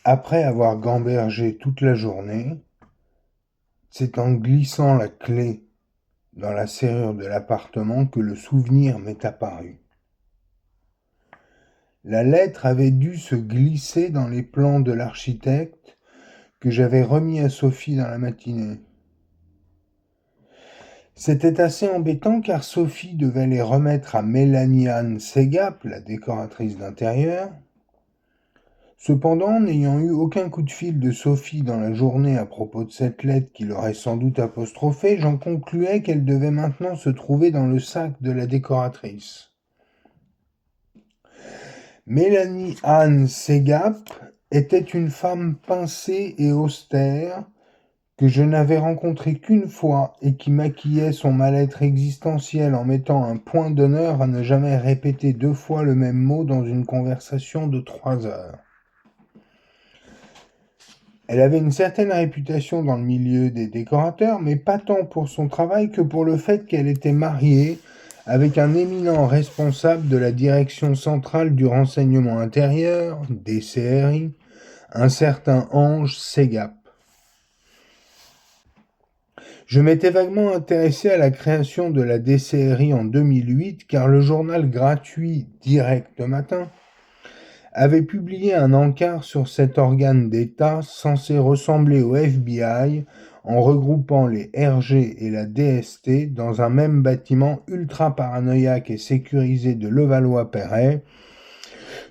Après avoir gambergé toute la journée, c'est en glissant la clé dans la serrure de l'appartement que le souvenir m'est apparu. La lettre avait dû se glisser dans les plans de l'architecte que j'avais remis à Sophie dans la matinée. C'était assez embêtant car Sophie devait les remettre à Mélanie-Anne Ségap, la décoratrice d'intérieur. Cependant, n'ayant eu aucun coup de fil de Sophie dans la journée à propos de cette lettre qui l'aurait sans doute apostrophée, j'en concluais qu'elle devait maintenant se trouver dans le sac de la décoratrice. Mélanie-Anne Ségap était une femme pincée et austère que je n'avais rencontrée qu'une fois et qui maquillait son mal-être existentiel en mettant un point d'honneur à ne jamais répéter 2 fois le même mot dans une conversation de 3 heures. Elle avait une certaine réputation dans le milieu des décorateurs, mais pas tant pour son travail que pour le fait qu'elle était mariée avec un éminent responsable de la direction centrale du renseignement intérieur, DCRI, un certain Ange Ségap. Je m'étais vaguement intéressé à la création de la DCRI en 2008 car le journal gratuit Direct Matin avait publié un encart sur cet organe d'État censé ressembler au FBI en regroupant les RG et la DST dans un même bâtiment ultra paranoïaque et sécurisé de Levallois-Perret,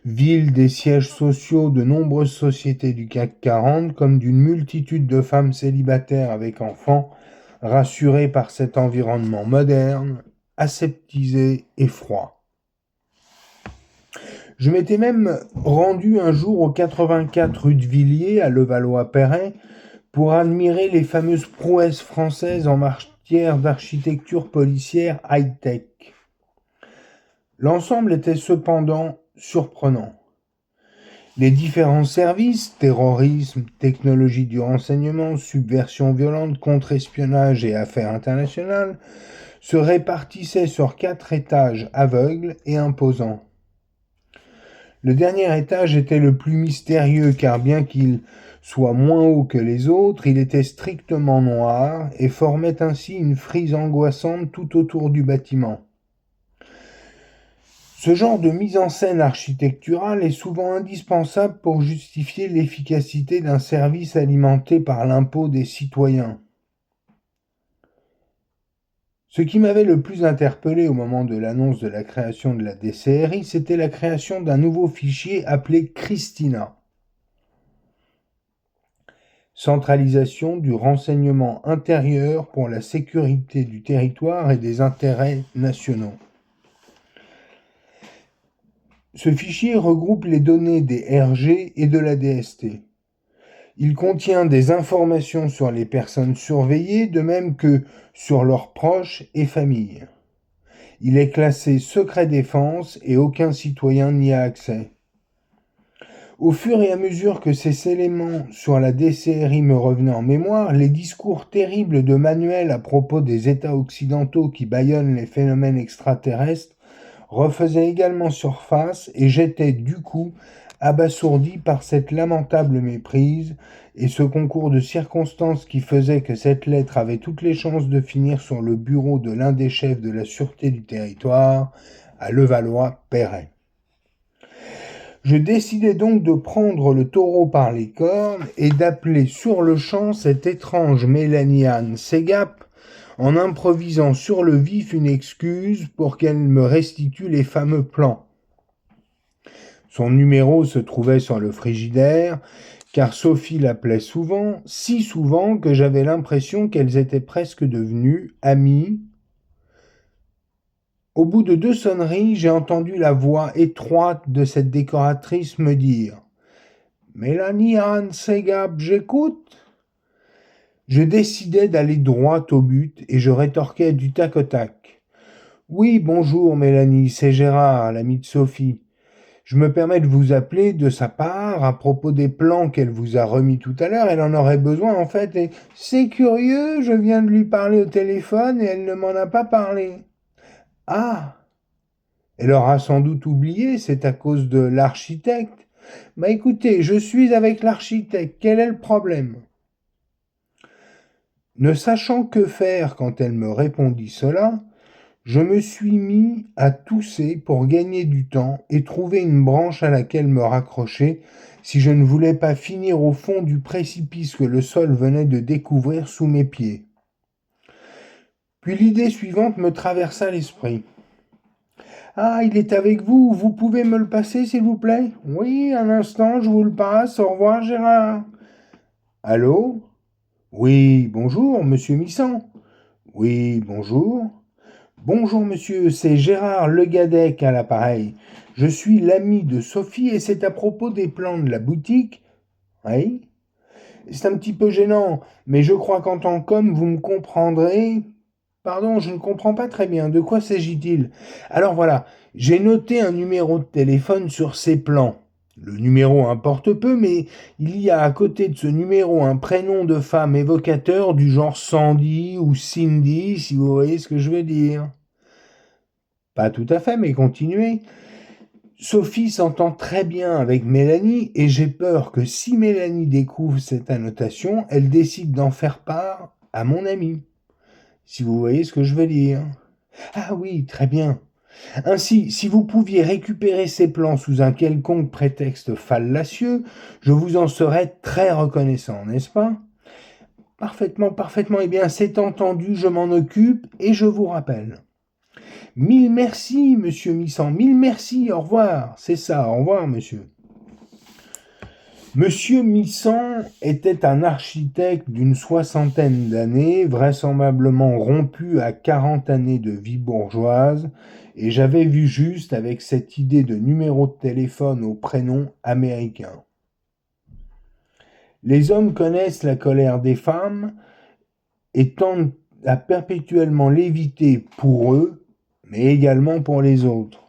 ville des sièges sociaux de nombreuses sociétés du CAC 40 comme d'une multitude de femmes célibataires avec enfants rassurées par cet environnement moderne, aseptisé et froid. Je m'étais même rendu un jour au 84 rue de Villiers, à Levallois-Perret, pour admirer les fameuses prouesses françaises en matière d'architecture policière high-tech. L'ensemble était cependant surprenant. Les différents services, terrorisme, technologie du renseignement, subversion violente, contre-espionnage et affaires internationales, se répartissaient sur 4 étages aveugles et imposants. Le dernier étage était le plus mystérieux car bien qu'il soit moins haut que les autres, il était strictement noir et formait ainsi une frise angoissante tout autour du bâtiment. Ce genre de mise en scène architecturale est souvent indispensable pour justifier l'efficacité d'un service alimenté par l'impôt des citoyens. Ce qui m'avait le plus interpellé au moment de l'annonce de la création de la DCRI, c'était la création d'un nouveau fichier appelé Christina. Centralisation du renseignement intérieur pour la sécurité du territoire et des intérêts nationaux. Ce fichier regroupe les données des RG et de la DST. Il contient des informations sur les personnes surveillées, de même que sur leurs proches et familles. Il est classé secret défense et aucun citoyen n'y a accès. Au fur et à mesure que ces éléments sur la DCRI me revenaient en mémoire, les discours terribles de Manuel à propos des États occidentaux qui bâillonnent les phénomènes extraterrestres refaisaient également surface et j'étais du coup abasourdi par cette lamentable méprise et ce concours de circonstances qui faisait que cette lettre avait toutes les chances de finir sur le bureau de l'un des chefs de la sûreté du territoire, à Levallois-Perret. Je décidai donc de prendre le taureau par les cornes et d'appeler sur-le-champ cette étrange Mélanie-Anne Ségap en improvisant sur le vif une excuse pour qu'elle me restitue les fameux plans. Son numéro se trouvait sur le frigidaire, car Sophie l'appelait souvent, si souvent que j'avais l'impression qu'elles étaient presque devenues amies. Au bout de 2 sonneries, j'ai entendu la voix étroite de cette décoratrice me dire « Mélanie-Anne Ségap, j'écoute ?» Je décidai d'aller droit au but et je rétorquai du tac au tac. « Oui, bonjour Mélanie, c'est Gérard, l'ami de Sophie. Je me permets de vous appeler de sa part à propos des plans qu'elle vous a remis tout à l'heure. Elle en aurait besoin en fait et c'est curieux, je viens de lui parler au téléphone et elle ne m'en a pas parlé. » Ah, elle aura sans doute oublié, c'est à cause de l'architecte. Bah écoutez, je suis avec l'architecte, quel est le problème? Ne sachant que faire quand elle me répondit cela, je me suis mis à tousser pour gagner du temps et trouver une branche à laquelle me raccrocher si je ne voulais pas finir au fond du précipice que le sol venait de découvrir sous mes pieds. Puis l'idée suivante me traversa l'esprit. Ah, il est avec vous, vous pouvez me le passer s'il vous plaît? Oui, un instant, je vous le passe, au revoir Gérard. Allô? Oui, bonjour, monsieur Missan. Oui, bonjour. Bonjour monsieur, c'est Gérard Legadec à l'appareil. Je suis l'ami de Sophie et c'est à propos des plans de la boutique. Oui. C'est un petit peu gênant, mais je crois qu'en tant qu'homme, vous me comprendrez. Pardon, je ne comprends pas très bien. De quoi s'agit-il? Alors voilà, j'ai noté un numéro de téléphone sur ces plans. Le numéro importe peu, mais il y a à côté de ce numéro un prénom de femme évocateur du genre Sandy ou Cindy, si vous voyez ce que je veux dire. Pas tout à fait, mais continuez. Sophie s'entend très bien avec Mélanie et j'ai peur que si Mélanie découvre cette annotation, elle décide d'en faire part à mon ami. Si vous voyez ce que je veux dire. Ah oui, très bien. Ainsi, si vous pouviez récupérer ces plans sous un quelconque prétexte fallacieux, je vous en serais très reconnaissant, n'est-ce pas? Parfaitement, parfaitement. Eh bien, c'est entendu, je m'en occupe et je vous rappelle. Mille merci, monsieur Missan, mille merci, au revoir. C'est ça, au revoir, monsieur. Monsieur Missan était un architecte d'une soixantaine d'années, vraisemblablement rompu à 40 années de vie bourgeoise, et j'avais vu juste avec cette idée de numéro de téléphone au prénom américain. Les hommes connaissent la colère des femmes et tendent à perpétuellement l'éviter pour eux, mais également pour les autres.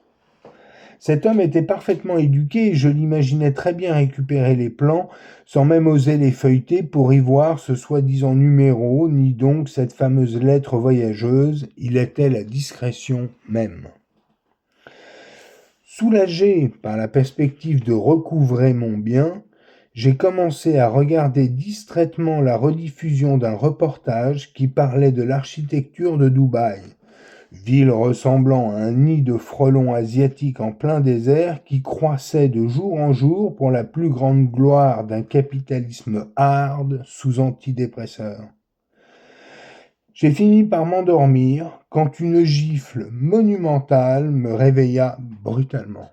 Cet homme était parfaitement éduqué et je l'imaginais très bien récupérer les plans sans même oser les feuilleter pour y voir ce soi-disant numéro, ni donc cette fameuse lettre voyageuse, il était la discrétion même. Soulagé par la perspective de recouvrer mon bien, j'ai commencé à regarder distraitement la rediffusion d'un reportage qui parlait de l'architecture de Dubaï, ville ressemblant à un nid de frelons asiatiques en plein désert qui croissait de jour en jour pour la plus grande gloire d'un capitalisme hard sous antidépresseur. J'ai fini par m'endormir quand une gifle monumentale me réveilla brutalement.